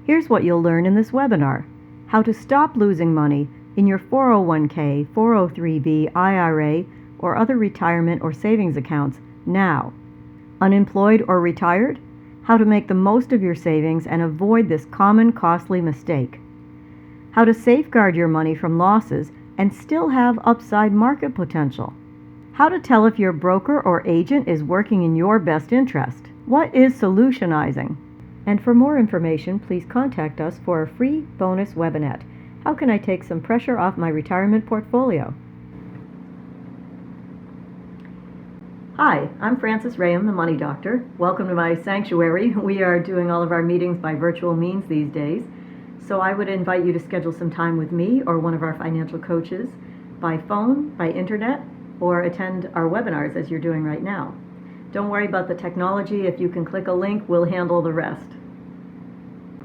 Here's what you'll learn in this webinar: how to stop losing money in your 401k, 403b, IRA, or other retirement or savings accounts now. Unemployed or retired? How to make the most of your savings and avoid this common costly mistake. How to safeguard your money from losses and still have upside market potential. How to tell if your broker or agent is working in your best interest. What is solutionizing? And for more information, please contact us for a free bonus webinar. How can I take some pressure off my retirement portfolio? Hi, I'm Frances Rayam, the Money Doctor. Welcome to my sanctuary. We are doing all of our meetings by virtual means these days. So I would invite you to schedule some time with me or one of our financial coaches by phone, by internet, or attend our webinars as you're doing right now. Don't worry about the technology. If you can click a link, we'll handle the rest.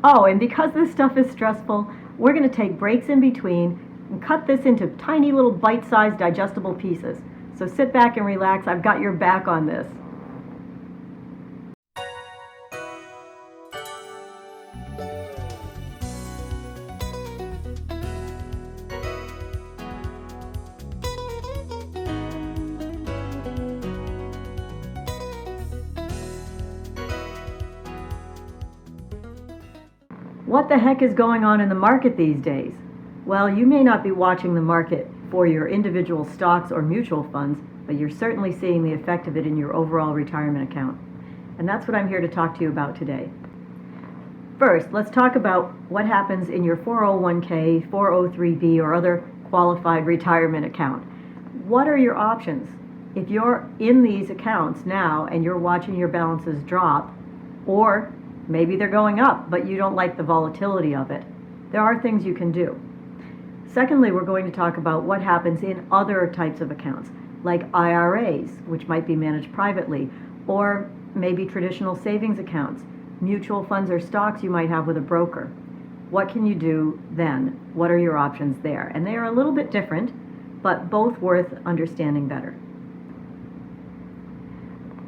Oh, and because this stuff is stressful, we're going to take breaks in between and cut this into tiny little bite-sized digestible pieces. So sit back and relax. I've got your back on this. What the heck is going on in the market these days? Well, you may not be watching the market for your individual stocks or mutual funds, but you're certainly seeing the effect of it in your overall retirement account. And that's what I'm here to talk to you about today. First, let's talk about what happens in your 401k, 403b, or other qualified retirement account. What are your options? If you're in these accounts now and you're watching your balances drop, or maybe they're going up, but you don't like the volatility of it, there are things you can do. Secondly, we're going to talk about what happens in other types of accounts, like IRAs, which might be managed privately, or maybe traditional savings accounts, mutual funds or stocks you might have with a broker. What can you do then? What are your options there? And they are a little bit different, but both worth understanding better.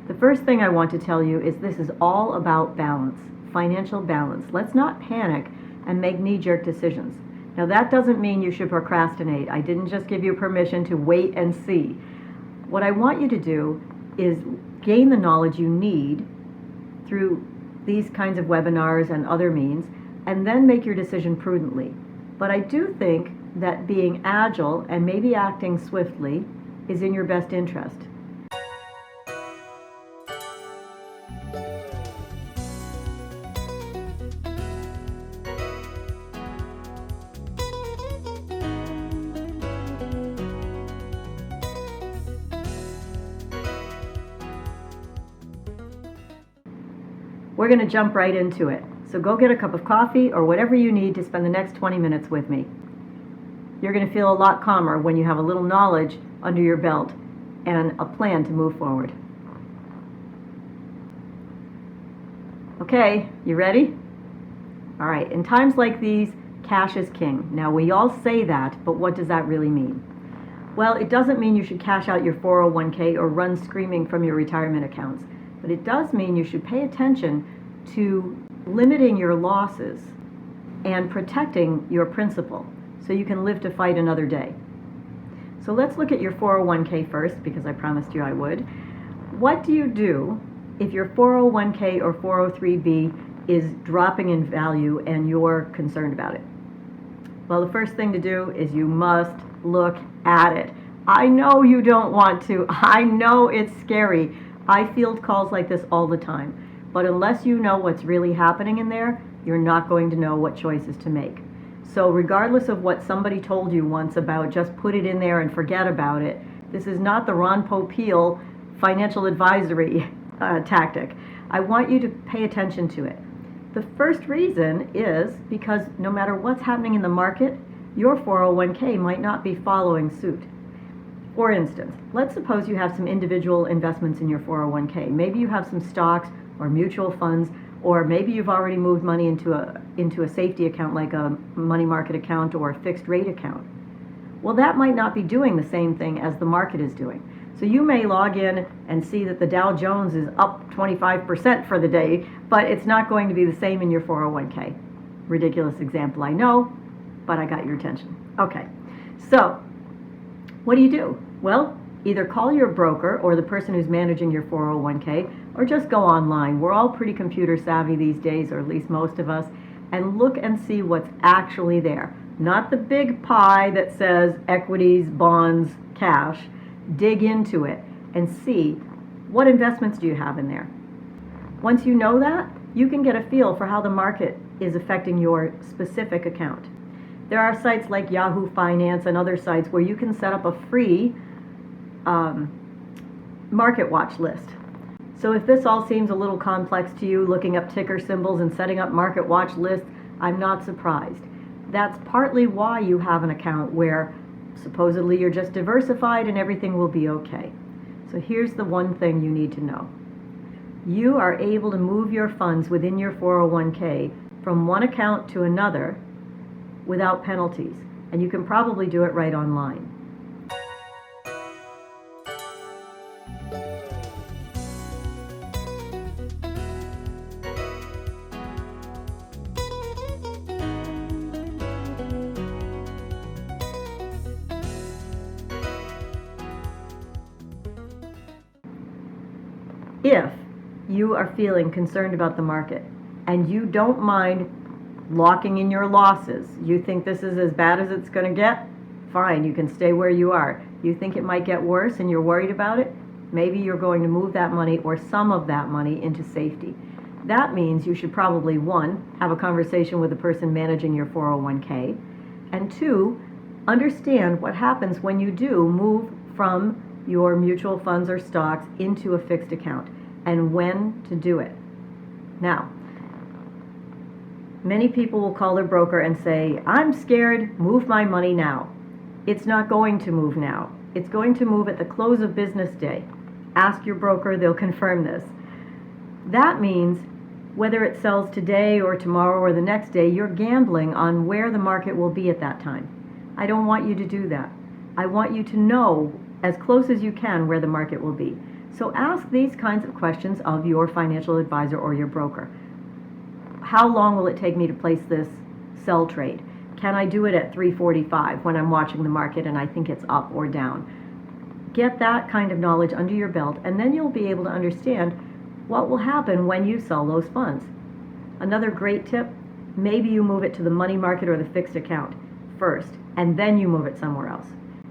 The first thing I want to tell you is this is all about balance, financial balance. Let's not panic and make knee-jerk decisions. Now, that doesn't mean you should procrastinate. I didn't just give you permission to wait and see. What I want you to do is gain the knowledge you need through these kinds of webinars and other means, and then make your decision prudently. But I do think that being agile and maybe acting swiftly is in your best interest. We're going to jump right into it. So go get a cup of coffee or whatever you need to spend the next 20 minutes with me. You're going to feel a lot calmer when you have a little knowledge under your belt and a plan to move forward. Okay, you ready? All right, in times like these, cash is king. Now, we all say that, but what does that really mean? Well, it doesn't mean you should cash out your 401k or run screaming from your retirement accounts. But it does mean you should pay attention to limiting your losses and protecting your principal so you can live to fight another day. So let's look at your 401k first, because I promised you I would. What do you do if your 401k or 403b is dropping in value and you're concerned about it? Well, the first thing to do is you must look at it. I know you don't want to. I know it's scary. I field calls like this all the time, but unless you know what's really happening in there, you're not going to know what choices to make. So regardless of what somebody told you once about just put it in there and forget about it, this is not the Ron Popeil financial advisory tactic. I want you to pay attention to it. The first reason is because no matter what's happening in the market, your 401k might not be following suit. For instance, let's suppose you have some individual investments in your 401k. Maybe you have some stocks or mutual funds, or maybe you've already moved money into a safety account like a money market account or a fixed rate account. Well, that might not be doing the same thing as the market is doing. So you may log in and see that the Dow Jones is up 25% for the day, but it's not going to be the same in your 401k. Ridiculous example, I know, but I got your attention. Okay, so what do? Well, either call your broker or the person who's managing your 401k, or just go online. We're all pretty computer savvy these days, or at least most of us, and look and see what's actually there. Not the big pie that says equities, bonds, cash. Dig into it and see what investments do you have in there. Once you know that, you can get a feel for how the market is affecting your specific account. There are sites like Yahoo Finance and other sites where you can set up a free market watch list. So if this all seems a little complex to you, looking up ticker symbols and setting up market watch lists, I'm not surprised. That's partly why you have an account where supposedly you're just diversified and everything will be okay. So here's the one thing you need to know. You are able to move your funds within your 401k from one account to another without penalties, and you can probably do it right online. If you are feeling concerned about the market and you don't mind locking in your losses, you think this is as bad as it's going to get, fine, you can stay where you are. You think it might get worse and you're worried about it, maybe you're going to move that money or some of that money into safety. That means you should probably, one, have a conversation with the person managing your 401k, and two, understand what happens when you do move from your mutual funds or stocks into a fixed account and when to do it. Now, many people will call their broker and say, I'm scared, move my money now. It's not going to move now. It's going to move at the close of business day. Ask your broker, they'll confirm this. That means whether it sells today or tomorrow or the next day, you're gambling on where the market will be at that time. I don't want you to do that. I want you to know as close as you can where the market will be. So ask these kinds of questions of your financial advisor or your broker. How long will it take me to place this sell trade? Can I do it at 3:45 when I'm watching the market and I think it's up or down? Get that kind of knowledge under your belt, and then you'll be able to understand what will happen when you sell those funds. Another great tip, maybe you move it to the money market or the fixed account first, and then you move it somewhere else.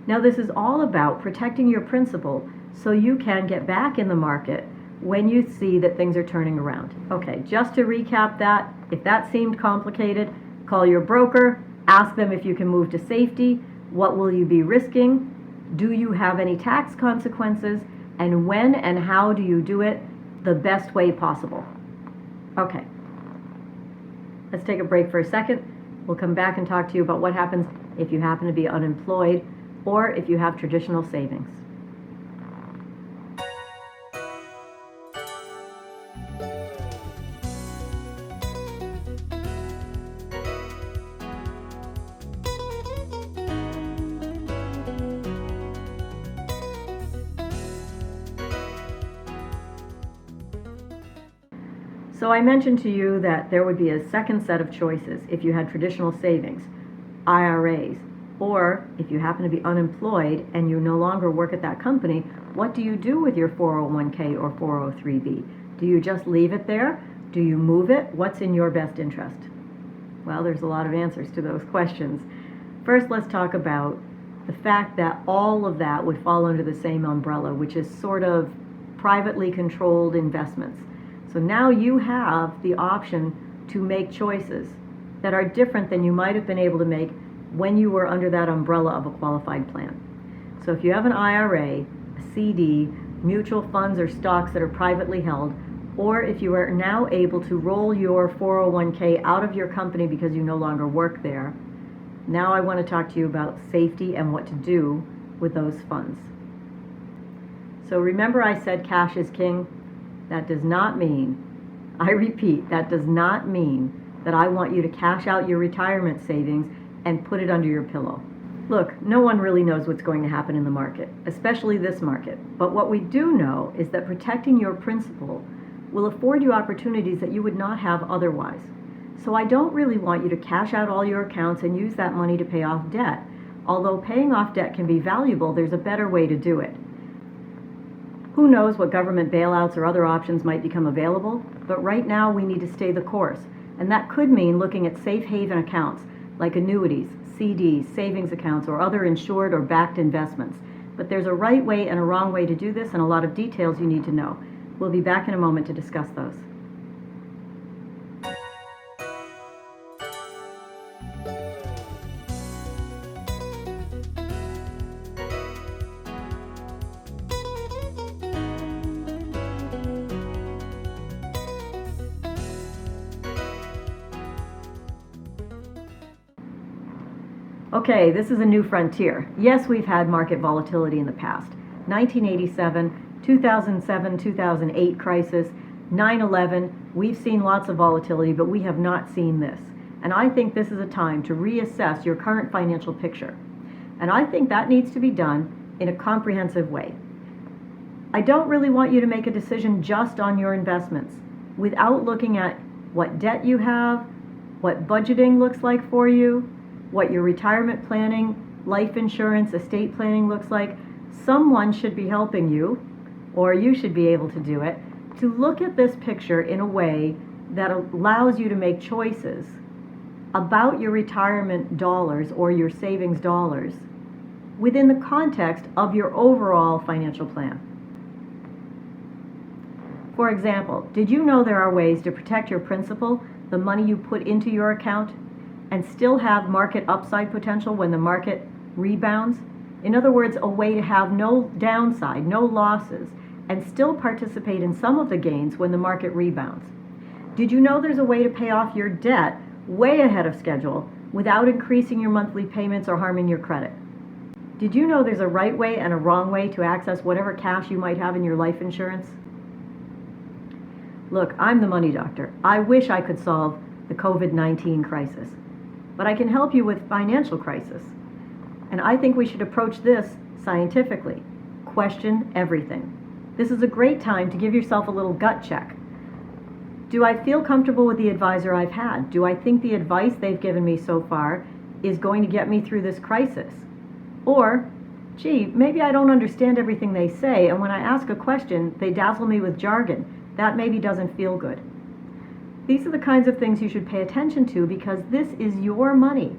Now, this is all about protecting your principal so you can get back in the market when you see that things are turning around. Okay, just to recap that, if that seemed complicated, call your broker, ask them if you can move to safety, what will you be risking, do you have any tax consequences, and when and how do you do it the best way possible. Okay, let's take a break for a second. We'll come back and talk to you about what happens if you happen to be unemployed or if you have traditional savings. So I mentioned to you that there would be a second set of choices if you had traditional savings, IRAs, or if you happen to be unemployed and you no longer work at that company, what do you do with your 401k or 403b? Do you just leave it there? Do you move it? What's in your best interest? Well, there's a lot of answers to those questions. First, let's talk about the fact that all of that would fall under the same umbrella, which is sort of privately controlled investments. So now you have the option to make choices that are different than you might have been able to make when you were under that umbrella of a qualified plan. So if you have an IRA, a CD, mutual funds or stocks that are privately held, or if you are now able to roll your 401k out of your company because you no longer work there, now I want to talk to you about safety and what to do with those funds. So remember I said cash is king? That does not mean, I repeat, that does not mean that I want you to cash out your retirement savings and put it under your pillow. Look, no one really knows what's going to happen in the market, especially this market. But what we do know is that protecting your principal will afford you opportunities that you would not have otherwise. So I don't really want you to cash out all your accounts and use that money to pay off debt. Although paying off debt can be valuable, there's a better way to do it. Who knows what government bailouts or other options might become available, but right now we need to stay the course, and that could mean looking at safe haven accounts like annuities, CDs, savings accounts, or other insured or backed investments. But there's a right way and a wrong way to do this, and a lot of details you need to know. We'll be back in a moment to discuss those. Okay, this is a new frontier. Yes, we've had market volatility in the past. 1987, 2007, 2008 crisis, 9/11, we've seen lots of volatility, but we have not seen this. And I think this is a time to reassess your current financial picture. And I think that needs to be done in a comprehensive way. I don't really want you to make a decision just on your investments without looking at what debt you have, what budgeting looks like for you, what your retirement planning, life insurance, estate planning looks like. Someone should be helping you, or you should be able to do it, to look at this picture in a way that allows you to make choices about your retirement dollars or your savings dollars within the context of your overall financial plan. For example, did you know there are ways to protect your principal, the money you put into your account, and still have market upside potential when the market rebounds? In other words, a way to have no downside, no losses, and still participate in some of the gains when the market rebounds. Did you know there's a way to pay off your debt way ahead of schedule without increasing your monthly payments or harming your credit? Did you know there's a right way and a wrong way to access whatever cash you might have in your life insurance? Look, I'm the money doctor. I wish I could solve the COVID-19 crisis, but I can help you with financial crisis. And I think we should approach this scientifically. Question everything. This is a great time to give yourself a little gut check. Do I feel comfortable with the advisor I've had? Do I think the advice they've given me so far is going to get me through this crisis? Or, gee, maybe I don't understand everything they say, and when I ask a question, they dazzle me with jargon. That maybe doesn't feel good. These are the kinds of things you should pay attention to because this is your money.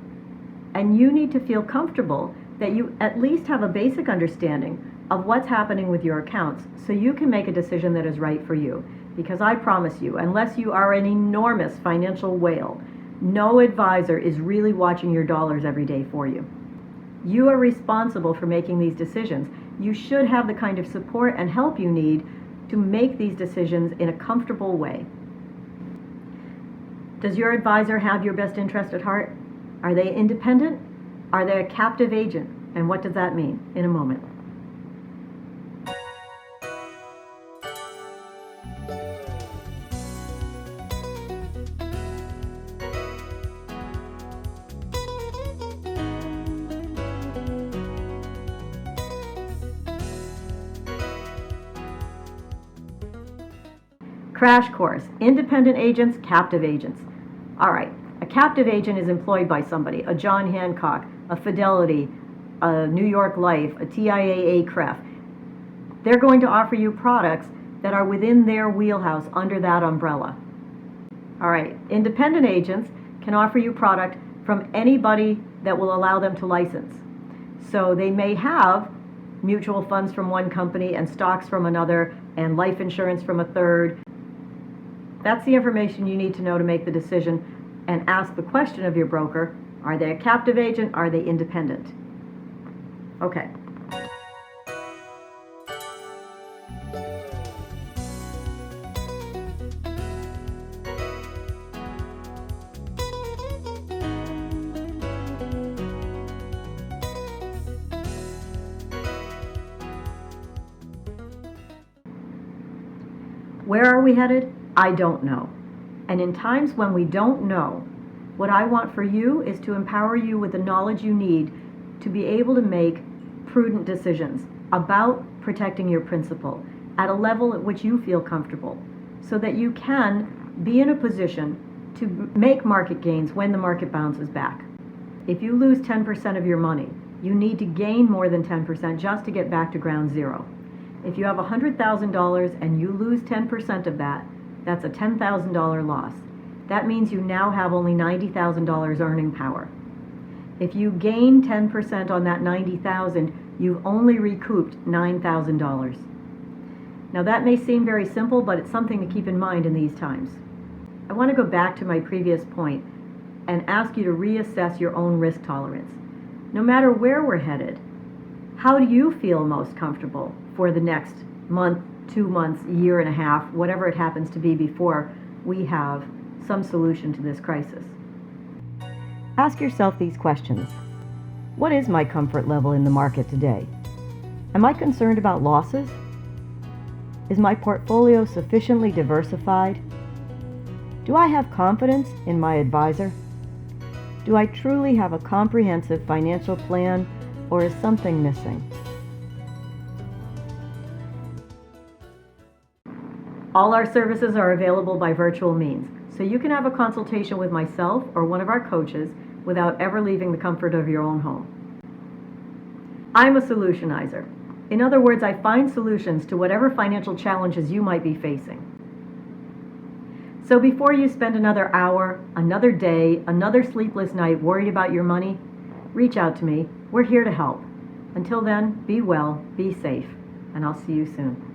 And you need to feel comfortable that you at least have a basic understanding of what's happening with your accounts so you can make a decision that is right for you. Because I promise you, unless you are an enormous financial whale, no advisor is really watching your dollars every day for you. You are responsible for making these decisions. You should have the kind of support and help you need to make these decisions in a comfortable way. Does your advisor have your best interest at heart? Are they independent? Are they a captive agent? And what does that mean? In a moment. Crash course, independent agents, captive agents. All right, a captive agent is employed by somebody, a John Hancock, a Fidelity, a New York Life, a TIAA CREF. They're going to offer you products that are within their wheelhouse under that umbrella. All right, independent agents can offer you product from anybody that will allow them to license. So they may have mutual funds from one company and stocks from another and life insurance from a third. That's the information you need to know to make the decision and ask the question of your broker, are they a captive agent? Are they independent? Okay. Where are we headed? I don't know. And in times when we don't know, what I want for you is to empower you with the knowledge you need to be able to make prudent decisions about protecting your principal at a level at which you feel comfortable so that you can be in a position to make market gains when the market bounces back. If you lose 10% of your money, you need to gain more than 10% just to get back to ground zero. If you have $100,000 and you lose 10% of that, that's a $10,000 loss. That means you now have only $90,000 earning power. If you gain 10% on that $90,000, you've only recouped $9,000. Now that may seem very simple, but it's something to keep in mind in these times. I want to go back to my previous point and ask you to reassess your own risk tolerance. No matter where we're headed, how do you feel most comfortable for the next month, 2 months, year and a half, whatever it happens to be before we have some solution to this crisis? Ask yourself these questions. What is my comfort level in the market today? Am I concerned about losses? Is my portfolio sufficiently diversified? Do I have confidence in my advisor? Do I truly have a comprehensive financial plan, or is something missing? All our services are available by virtual means, so you can have a consultation with myself or one of our coaches without ever leaving the comfort of your own home. I'm a solutionizer. In other words, I find solutions to whatever financial challenges you might be facing. So before you spend another hour, another day, another sleepless night worried about your money, reach out to me. We're here to help. Until then, be well, be safe, and I'll see you soon.